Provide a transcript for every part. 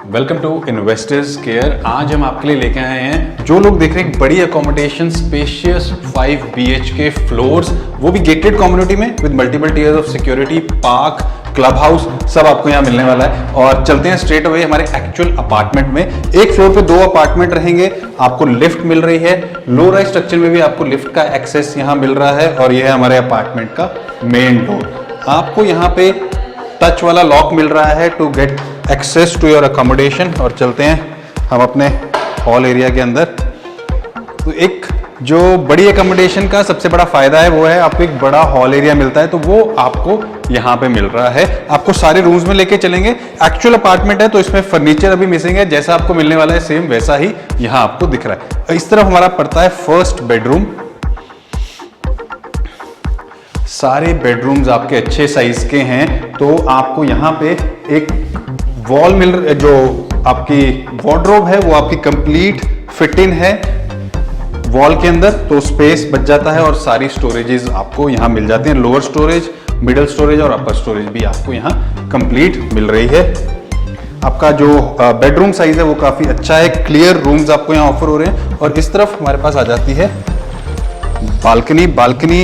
Welcome to investors care. आज हम आपके लिए लेके आए हैं, जो लोग देख रहे हैं बड़ी अकोमोडेशन, स्पेशियस 5 BHK फ्लोर्स, वो भी गेटेड कम्युनिटी में with multiple tiers of security, park, club house, सब आपको यहाँ मिलने वाला है। और चलते हैं स्ट्रेट अवे हमारे एक्चुअल अपार्टमेंट में। एक फ्लोर पे 2 अपार्टमेंट रहेंगे, आपको लिफ्ट मिल रही है, लो राइज स्ट्रक्चर में भी आपको लिफ्ट का एक्सेस यहाँ मिल रहा है। और यह है हमारे अपार्टमेंट का मेन डोर। आपको यहाँ पे टच वाला लॉक मिल रहा है to get access to your accommodation. और चलते हैं हम अपने हॉल एरिया के अंदर। तो एक जो बड़ी अकोमोडेशन का सबसे बड़ा फायदा है वो है आपको एक बड़ा हॉल एरिया मिलता है, तो वो आपको यहाँ पे मिल रहा है। आपको सारे रूम्स में लेके चलेंगे। एक्चुअल अपार्टमेंट है तो इसमें फर्नीचर अभी मिसिंग है, जैसा आपको मिलने वाला है सेम वैसा ही यहाँ आपको दिख रहा है। इस तरफ हमारा पड़ता है फर्स्ट बेडरूम। सारे बेडरूम्स आपके अच्छे साइज के हैं, तो आपको यहाँ पे एक वॉल जो आपकी वार्डरोब है वो आपकी कंप्लीट फिट इन है वॉल के अंदर, तो स्पेस बच जाता है और सारी स्टोरेजेस आपको यहाँ मिल जाती हैं। लोअर स्टोरेज, मिडिल स्टोरेज और अपर स्टोरेज भी आपको यहाँ कंप्लीट मिल रही है। आपका जो बेडरूम साइज है वो काफी अच्छा है, क्लियर रूम्स आपको यहाँ ऑफर हो रहे हैं। और इस तरफ हमारे पास आ जाती है balcony. Balcony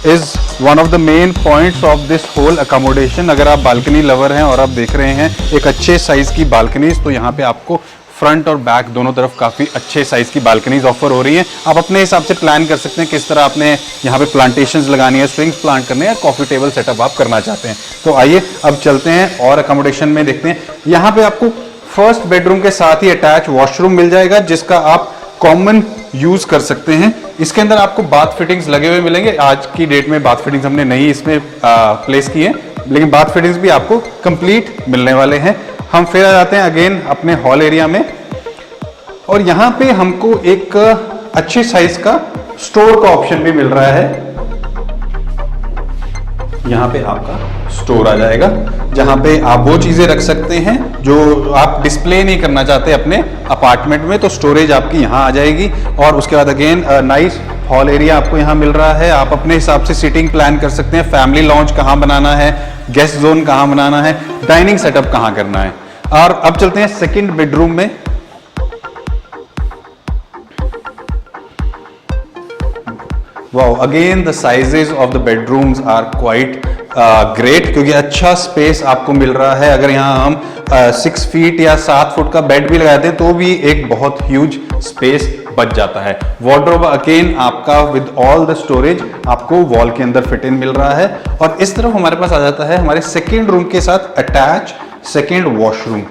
is one of the main points of this whole accommodation. अगर आप बालकनी लवर हैं और आप देख रहे हैं एक अच्छे साइज की बालकनीज, तो यहाँ पे आपको फ्रंट और बैक दोनों तरफ काफी अच्छे साइज की बालकनीज ऑफर हो रही हैं। आप अपने हिसाब से प्लान कर सकते हैं किस तरह आपने यहाँ पे प्लांटेशंस लगानी है, स्विंग्स प्लांट करने हैं, कॉफी टेबल सेटअप आप करना चाहते हैं। तो आइए अब चलते हैं और अकोमोडेशन में देखते हैं। यहाँ पे आपको फर्स्ट बेडरूम के साथ ही अटैच वॉशरूम मिल जाएगा, जिसका आप कॉमन यूज कर सकते हैं। इसके अंदर आपको बाथ फिटिंग्स लगे हुए मिलेंगे। आज की डेट में बाथ फिटिंग्स हमने नहीं इसमें प्लेस की है, लेकिन बाथ फिटिंग्स भी आपको कंप्लीट मिलने वाले हैं। हम फिर आ जाते हैं अगेन अपने हॉल एरिया में, और यहाँ पे हमको एक अच्छे साइज का स्टोर का ऑप्शन भी मिल रहा है। यहाँ पे आपका स्टोर आ जाएगा, जहां पे आप वो चीजें रख सकते हैं जो आप डिस्प्ले नहीं करना चाहते अपने अपार्टमेंट में, तो स्टोरेज आपकी यहाँ आ जाएगी। और उसके बाद अगेन नाइस हॉल एरिया आपको यहाँ मिल रहा है। आप अपने हिसाब से सीटिंग प्लान कर सकते हैं, फैमिली लॉन्च कहाँ बनाना है, गेस्ट जोन कहाँ बनाना है, डाइनिंग सेटअप कहाँ करना है। और अब चलते हैं सेकेंड बेडरूम में। Wow, again the sizes of the bedrooms are quite great, क्योंकि अच्छा स्पेस आपको मिल रहा है। अगर यहाँ हम 6 फीट या 7 फुट का बेड भी लगाते हैं तो भी एक बहुत ह्यूज स्पेस बच जाता है। वार्डरोब अगेन आपका विद ऑल द स्टोरेज आपको वॉल के अंदर फिट इन मिल रहा है। और इस तरफ हमारे पास आ जाता है हमारे सेकेंड रूम के साथ अटैच सेकेंड वॉशरूम।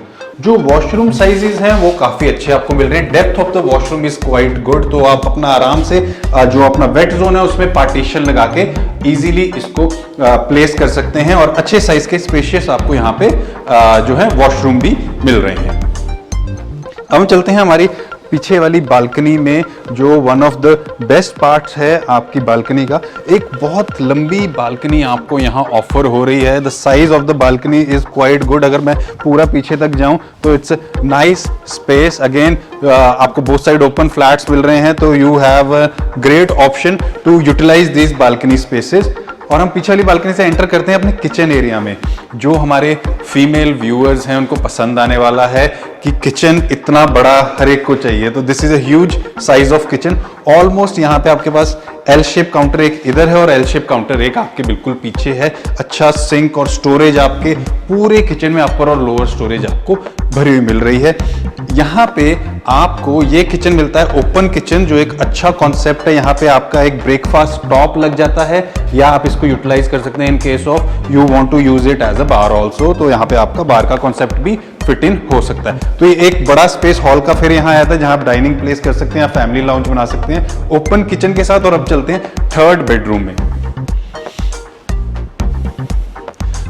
जो वॉशरूम साइजेस हैं वो काफी अच्छे आपको मिल रहे हैं। Depth of the washroom is quite good, तो आप अपना आराम से जो अपना वेट जोन है उसमें पार्टीशन लगा के इजीली इसको प्लेस कर सकते हैं। और अच्छे साइज के स्पेशियस आपको यहाँ पे जो है वॉशरूम भी मिल रहे हैं। अब हम चलते हैं हमारी पीछे वाली बालकनी में, जो one of the best parts है आपकी बालकनी का। एक बहुत लंबी बालकनी आपको यहाँ ऑफर हो रही है। The size of the balcony is quite good. अगर मैं पूरा पीछे तक जाऊं तो इट्स नाइस स्पेस। अगेन आपको बोथ साइड ओपन फ्लैट्स मिल रहे हैं, तो you have a great option to utilise this balcony spaces. और हम पीछे वाली बालकनी से एंटर करते हैं अपने किचन एरिया में, जो हमारे फीमेल व्यूअर्स हैं उनको पसंद आने वाला है। कि किचन इतना बड़ा हर एक को चाहिए, तो this is a huge size of kitchen. Almost यहाँ पे आपके पास एल शेप काउंटर एक इधर है और एल शेप काउंटर एक आपके बिल्कुल पीछे है। अच्छा सिंक और स्टोरेज आपके पूरे किचन में अपर और लोअर स्टोरेज आपको भरी हुई मिल रही है। यहाँ पे आपको ये किचन मिलता है ओपन किचन, जो एक अच्छा कॉन्सेप्ट है। यहाँ पे आपका एक ब्रेकफास्ट टॉप लग जाता है, या आप इसको यूटिलाइज कर सकते हैं in case of you want to use it as a bar also. तो यहाँ पे आपका बार का कॉन्सेप्ट भी फिट इन हो सकता है। तो ये एक बड़ा स्पेस हॉल का फिर यहाँ आता है, जहां आप डाइनिंग प्लेस कर सकते हैं या फैमिली लाउंज बना सकते हैं ओपन किचन के साथ। और अब चलते हैं थर्ड बेडरूम में।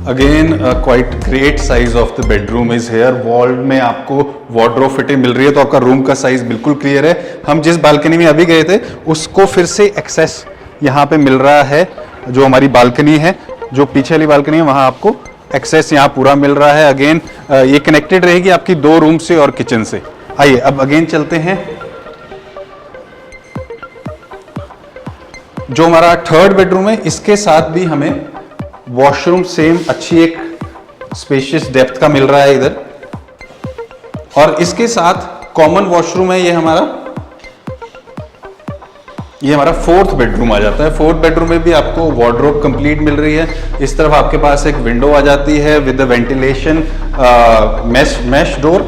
Again quite great size of the bedroom is here. Wall में आपको वार्डरोब फिटिंग मिल रही है, तो आपका रूम का साइज बिल्कुल क्लियर है। हम जिस बालकनी में अभी गए थे उसको फिर से एक्सेस यहाँ पे मिल रहा है। जो हमारी बालकनी है, जो पीछे वाली बालकनी है, वहां आपको एक्सेस यहाँ पूरा मिल रहा है। अगेन ये कनेक्टेड रहेगी आपकी 2 रूम से और किचन से। आइए अब अगेन चलते हैं, जो हमारा थर्ड बेडरूम है इसके साथ भी हमें वॉशरूम सेम अच्छी एक स्पेशियस डेप्थ का मिल रहा है इधर, और इसके साथ कॉमन वॉशरूम है। ये हमारा फोर्थ बेडरूम आ जाता है। फोर्थ बेडरूम में भी आपको वार्डरोब कंप्लीट मिल रही है। इस तरफ आपके पास एक विंडो आ जाती है विद वेंटिलेशन मैश डोर।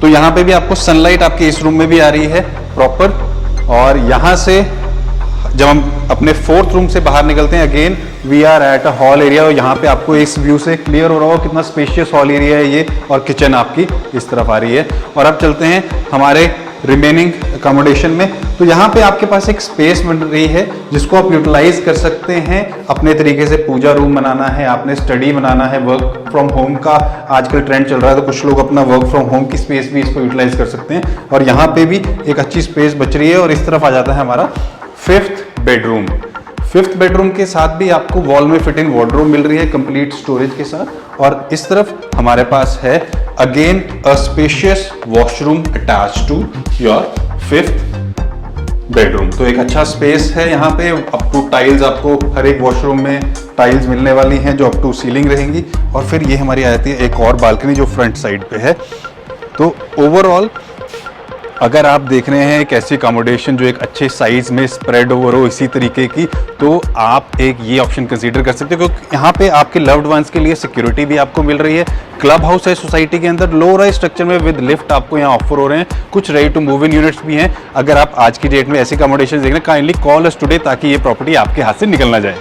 तो यहाँ पे भी आपको सनलाइट आपके इस रूम में भी आ रही है प्रॉपर। और यहाँ से जब हम अपने फोर्थ रूम से बाहर निकलते हैं, again we are at a hall area. और यहाँ पे आपको इस व्यू से क्लियर हो रहा होगा कितना स्पेशियस हॉल एरिया है ये, और किचन आपकी इस तरफ आ रही है। और अब चलते हैं हमारे रिमेनिंग अकोमोडेशन में। तो यहाँ पे आपके पास एक स्पेस बन रही है जिसको आप यूटिलाइज कर सकते हैं अपने तरीके से। पूजा रूम बनाना है, आपने स्टडी बनाना है, वर्क फ्रॉम होम का आजकल ट्रेंड चल रहा है, तो कुछ लोग अपना वर्क फ्रॉम होम की स्पेस भी इसको यूटिलाइज कर सकते हैं। और यहाँ पे भी एक अच्छी स्पेस बच रही है। और इस तरफ आ जाता है हमारा फिफ्थ बेडरूम। फिफ्थ बेडरूम के साथ भी आपको वॉल में फिटिंग वार्डरोब मिल रही है कंप्लीट स्टोरेज के साथ। और इस तरफ हमारे पास है again a spacious washroom attach to your fifth bedroom. तो एक अच्छा स्पेस है यहाँ पे। अप टू टाइल्स आपको हर एक वॉशरूम में टाइल्स मिलने वाली हैं जो अप टू सीलिंग रहेंगी। और फिर ये हमारी आ जाती है एक और बालकनी जो फ्रंट साइड पे है। तो ओवरऑल अगर आप देख रहे हैं एक ऐसी अकोमोडेशन जो एक अच्छे साइज में स्प्रेड ओवर हो इसी तरीके की, तो आप एक ये ऑप्शन कंसीडर कर सकते हो, क्योंकि यहाँ पे आपके लव्ड वंस के लिए सिक्योरिटी भी आपको मिल रही है। क्लब हाउस है सोसाइटी के अंदर, लो राइज स्ट्रक्चर में विद लिफ्ट आपको यहाँ ऑफर हो रहे हैं। कुछ ready to move in units भी हैं। अगर आप आज की डेट में ऐसी अकोमोडेशन देख रहे हैं, काइंडली कॉल अस टुडे, ताकि ये प्रॉपर्टी आपके हाथ से निकल ना जाए।